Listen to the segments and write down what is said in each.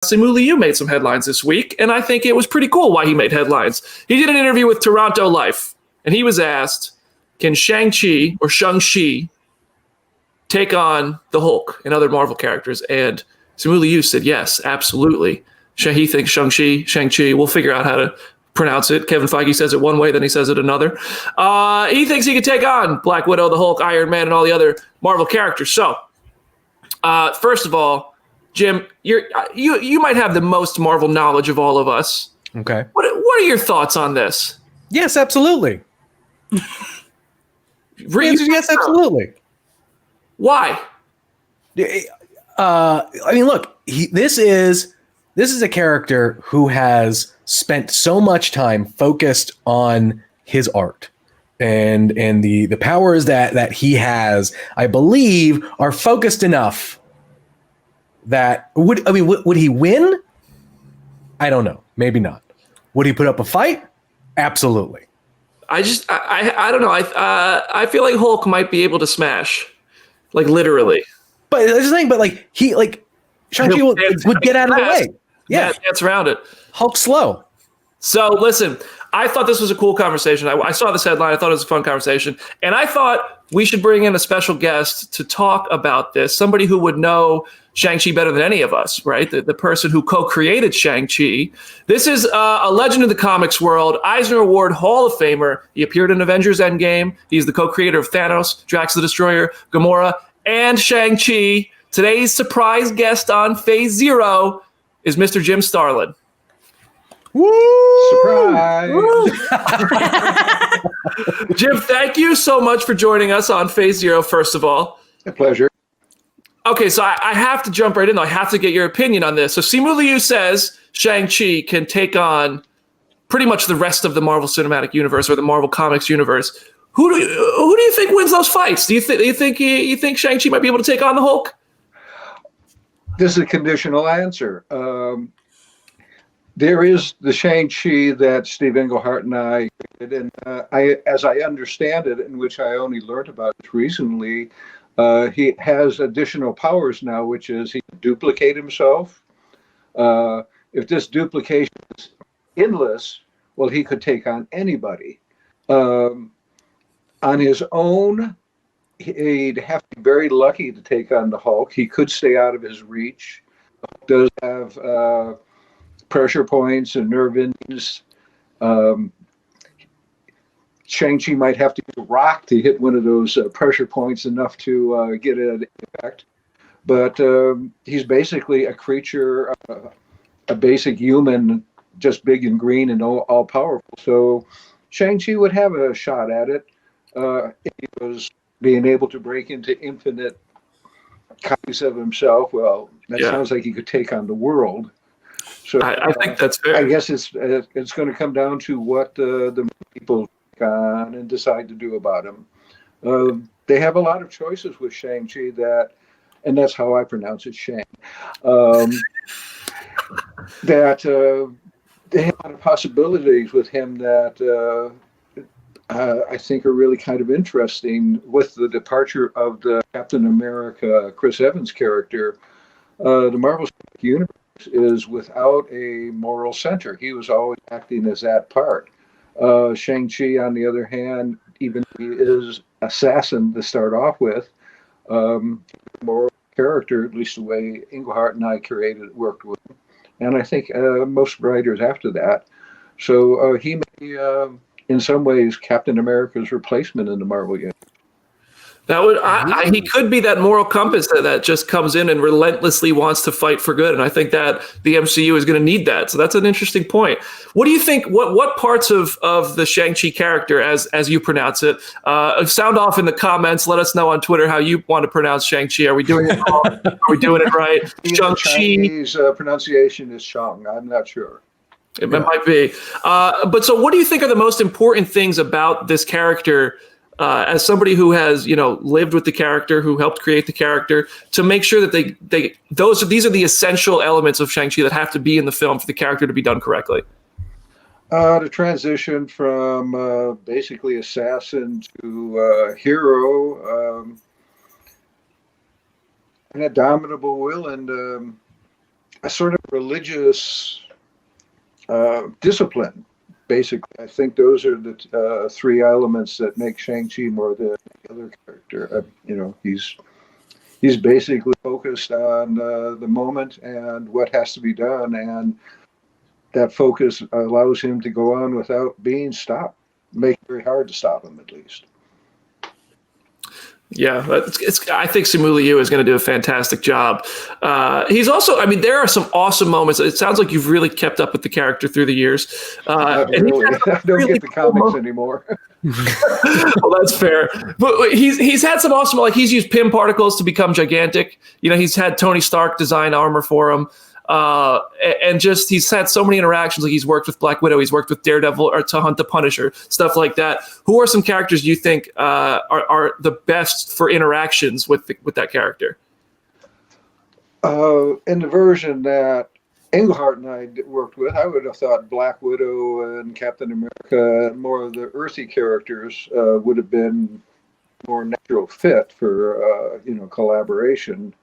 Simu Liu made some headlines this week, and I think it was pretty cool why he made headlines. He did an interview with Toronto Life, and he was asked, can Shang-Chi or Shang-Chi take on the Hulk and other Marvel characters? And Simu Liu said, yes, absolutely. He thinks Shang-Chi, we'll figure out how to pronounce it. Kevin Feige says it one way, then he says it another. He thinks he could take on Black Widow, the Hulk, Iron Man, and all the other Marvel characters. So, first of all, Jim, you might have the most Marvel knowledge of all of us. Okay. What are your thoughts on this? Yes, absolutely. Yes, absolutely. Why? I mean, look, this is a character who has spent so much time focused on his art, and the powers that he has, I believe, are focused enough that would he win? I don't know. Maybe not. Would he put up a fight? Absolutely. I don't know. I feel like Hulk might be able to smash, like literally. But that's the thing. But Shang-Chi would get out of the way. Yeah, dance around it. Hulk's slow. So listen, I thought this was a cool conversation. I saw this headline. I thought it was a fun conversation, and I thought we should bring in a special guest to talk about this. Somebody who would know Shang-Chi better than any of us, right? The person who co-created Shang-Chi. This is a legend in the comics world, Eisner Award Hall of Famer. He appeared in Avengers Endgame. He's the co-creator of Thanos, Drax the Destroyer, Gamora, and Shang-Chi. Today's surprise guest on Phase Zero is Mr. Jim Starlin. Woo! Surprise! Woo! Jim, thank you so much for joining us on Phase Zero, first of all. A pleasure. Okay, so I have to jump right in, though. I have to get your opinion on this. So Simu Liu says Shang-Chi can take on pretty much the rest of the Marvel Cinematic Universe or the Marvel Comics universe. Who do you think wins those fights? Do you think Shang-Chi might be able to take on the Hulk? This is a conditional answer. There is the Shang-Chi that Steve Englehart and I did, and as I understand it, in which I only learned about it recently, he has additional powers now, which is he can duplicate himself. If this duplication is endless, well, he could take on anybody. On his own, he'd have to be very lucky to take on the Hulk. He could stay out of his reach. Hulk does have pressure points and nerve endings. Shang-Chi might have to use a rock to hit one of those pressure points enough to get an effect. But he's basically a creature, a basic human, just big and green and all powerful. So Shang-Chi would have a shot at it if he was being able to break into infinite copies of himself. Well, that sounds like he could take on the world. So I think that's fair. I guess it's going to come down to what the people take on and decide to do about him. They have a lot of choices with Shang-Chi and that's how I pronounce it, Shang. That they have a lot of possibilities with him that I think are really kind of interesting. With the departure of the Captain America Chris Evans character, the Marvel Universe is without a moral center. He was always acting as that part. Shang-Chi, on the other hand, even if he is assassin to start off with, moral character, at least the way Englehart and I worked with him. And I think most writers after that. So he may be, in some ways, Captain America's replacement in the Marvel universe. That would he could be that moral compass that just comes in and relentlessly wants to fight for good, and I think that the MCU is going to need that. So that's an interesting point. What do you think? What parts of the Shang-Chi character, as you pronounce it, sound off in the comments? Let us know on Twitter how you want to pronounce Shang-Chi. Are we doing it wrong? Are we doing it right? Shang-Chi. Chinese pronunciation is Shang. I'm not sure. It might be. But so, what do you think are the most important things about this character? As somebody who has, lived with the character, who helped create the character, to make sure that these are the essential elements of Shang-Chi that have to be in the film for the character to be done correctly. The transition from basically assassin to hero, an indomitable will, and a sort of religious discipline. Basically, I think those are the three elements that make Shang-Chi more than the other character. He's basically focused on the moment and what has to be done, and that focus allows him to go on without being stopped. Make it very hard to stop him, at least. Yeah, I think Simu Liu is going to do a fantastic job. He's also, I mean, there are some awesome moments. It sounds like you've really kept up with the character through the years. Not really. I don't get the comics anymore. Well, that's fair. But he's had some awesome, like he's used Pym particles to become gigantic. You know, he's had Tony Stark design armor for him. And just he's had so many interactions. Like he's worked with Black Widow, he's worked with Daredevil, or to hunt the Punisher, stuff like that. Who are some characters you think are the best for interactions with that character? In the version that Englehart and I worked with, I would have thought Black Widow and Captain America, more of the earthy characters, would have been more natural fit for collaboration.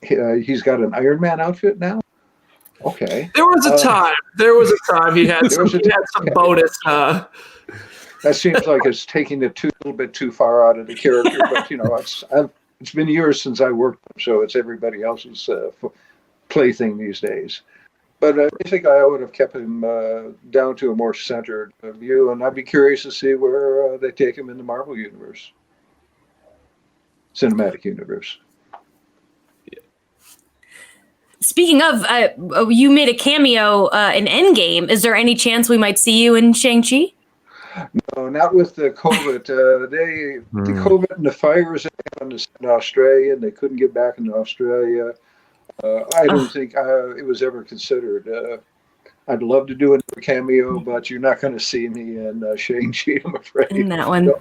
He's got an Iron Man outfit now. Okay. There was a time he had some bonus. That seems like it's taking it a little bit too far out of the character, but it's been years since I worked with him, so it's everybody else's plaything these days. But I think I would have kept him down to a more centered view, and I'd be curious to see where they take him in the Marvel universe, cinematic universe. Speaking of, you made a cameo in Endgame. Is there any chance we might see you in Shang-Chi? No, not with the COVID. The COVID and the fires in Australia, and they couldn't get back into Australia. I don't think it was ever considered. I'd love to do another cameo, but you're not going to see me in Shang-Chi, I'm afraid. In that one. No.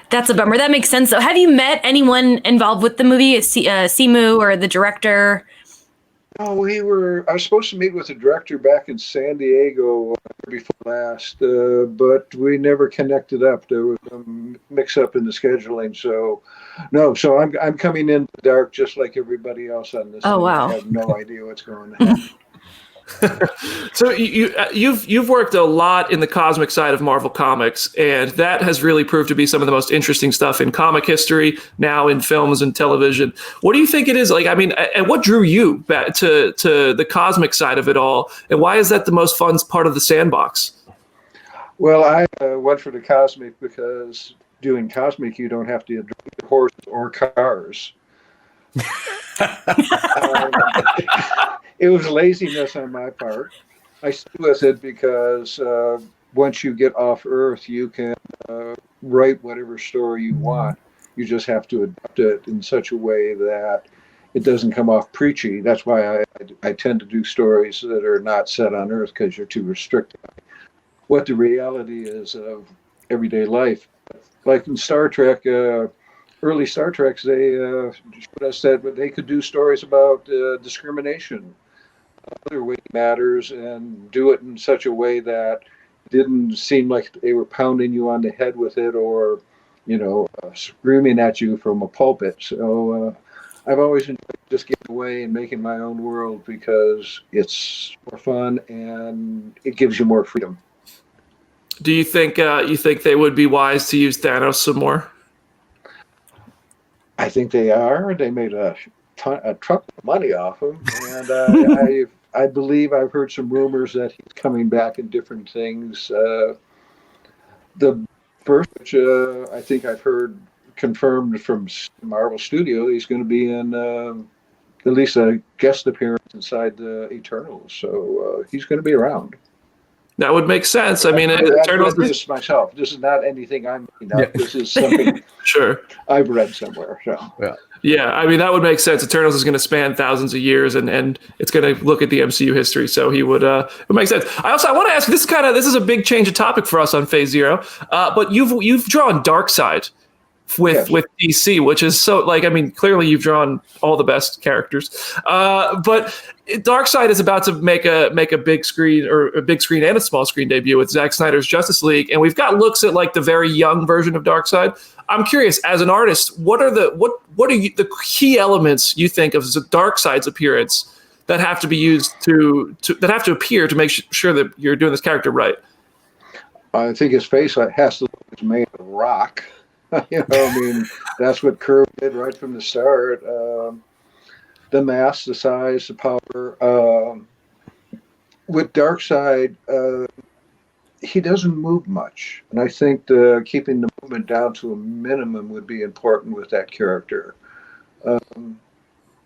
That's a bummer. That makes sense. So have you met anyone involved with the movie, Simu or the director? No, I was supposed to meet with the director back in San Diego before last, but we never connected up. There was a mix-up in the scheduling, so no. So I'm coming in the dark just like everybody else on this. Oh, wow. I have no idea what's going on. So you've worked a lot in the cosmic side of Marvel Comics, and that has really proved to be some of the most interesting stuff in comic history, now in films and television. What do you think it is? Like, I mean, and what drew you back to the cosmic side of it all, and why is that the most fun part of the sandbox? Well, I went for the cosmic because doing cosmic, you don't have to drive horses or cars. It was laziness on my part. I stick with it because once you get off Earth, you can write whatever story you want. You just have to adapt it in such a way that it doesn't come off preachy. That's why I tend to do stories that are not set on Earth, because you're too restricted. What the reality is of everyday life. Like in Star Trek, early Star Treks, they showed us that they could do stories about discrimination, other weight matters, and do it in such a way that didn't seem like they were pounding you on the head with it, or screaming at you from a pulpit. So I've always enjoyed just getting away and making my own world because it's more fun and it gives you more freedom. Do you think they would be wise to use Thanos some more? I think they are. They made a truck of money off him, and I believe I've heard some rumors that he's coming back in different things. The first, which I think I've heard confirmed from Marvel Studio, he's going to be in at least a guest appearance inside the Eternals, so he's going to be around. That would make sense. I mean, Eternals is myself. This is not anything I'm making up. This is something sure I've read somewhere. So yeah, I mean, that would make sense. Eternals is going to span thousands of years, and it's going to look at the MCU history. So he would it makes sense. I want to ask. This is a big change of topic for us on Phase Zero. But you've drawn Darkseid with DC, which is so like, I mean, clearly you've drawn all the best characters, but Darkseid is about to make a big screen and a small screen debut with Zack Snyder's Justice League, and we've got looks at like the very young version of Darkseid. I'm curious, as an artist, what are the key elements you think of Darkseid's appearance that have to be used that have to appear to make sure that you're doing this character right? I think his face has to look like it's made of rock. I mean, that's what Kirby did right from the start. The mass, the size, the power. With Darkseid, he doesn't move much, and I think keeping the movement down to a minimum would be important with that character.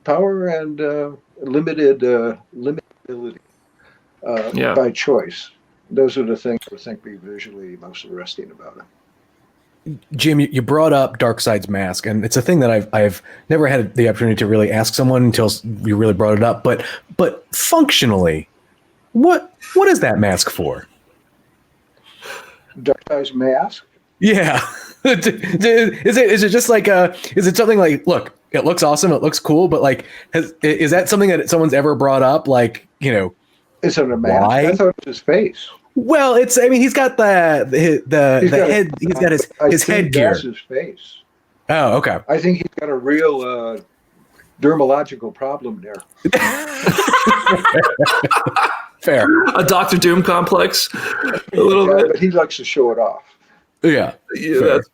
Power and limited ability by choice. Those are the things I think be visually most arresting about him. Jim, you brought up Darkseid's mask, and it's a thing that I've never had the opportunity to really ask someone until you really brought it up. But functionally, what is that mask for? Darkseid's mask? Yeah. Is it just like is it something like, look, it looks awesome, it looks cool, but like is that something that someone's ever brought up? Like, is it a mask? Why? I thought it was his face. Well, he's got the head. He's got his headgear. That's his face. Oh, okay. I think he's got a real dermatological problem there. Fair. A Doctor Doom complex. A little bit. But he likes to show it off. Yeah,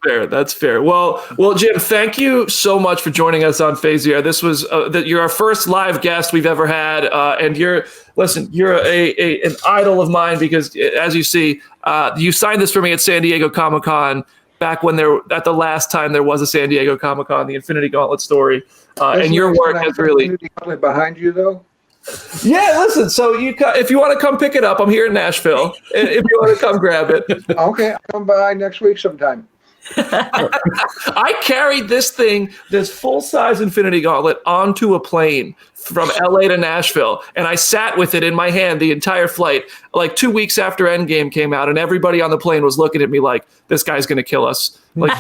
fair. That's fair. Well, Jim, thank you so much for joining us on Phasia. This was you're our first live guest we've ever had, and you're an idol of mine because, as you see, you signed this for me at San Diego Comic-Con back when at the last time there was a San Diego Comic-Con, the Infinity Gauntlet story, and your work has really Infinity Gauntlet behind you though. Yeah, listen. So if you want to come pick it up, I'm here in Nashville. If you want to come grab it, okay, I'll come by next week sometime. I carried this full-size Infinity Gauntlet onto a plane from LA to Nashville, and I sat with it in my hand the entire flight. Like 2 weeks after Endgame came out, and everybody on the plane was looking at me like, "This guy's going to kill us." Like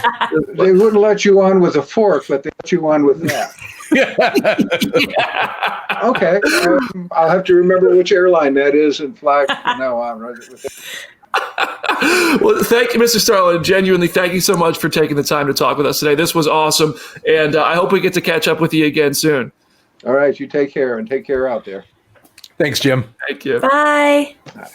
they wouldn't let you on with a fork, but they let you on with that. Yeah. Okay, I'll have to remember which airline that is and fly from now on. Right with it. Well, thank you, Mr. Starlin. Genuinely, thank you so much for taking the time to talk with us today. This was awesome, and I hope we get to catch up with you again soon. All right, you take care, and take care out there. Thanks, Jim. Thank you. Bye. Bye.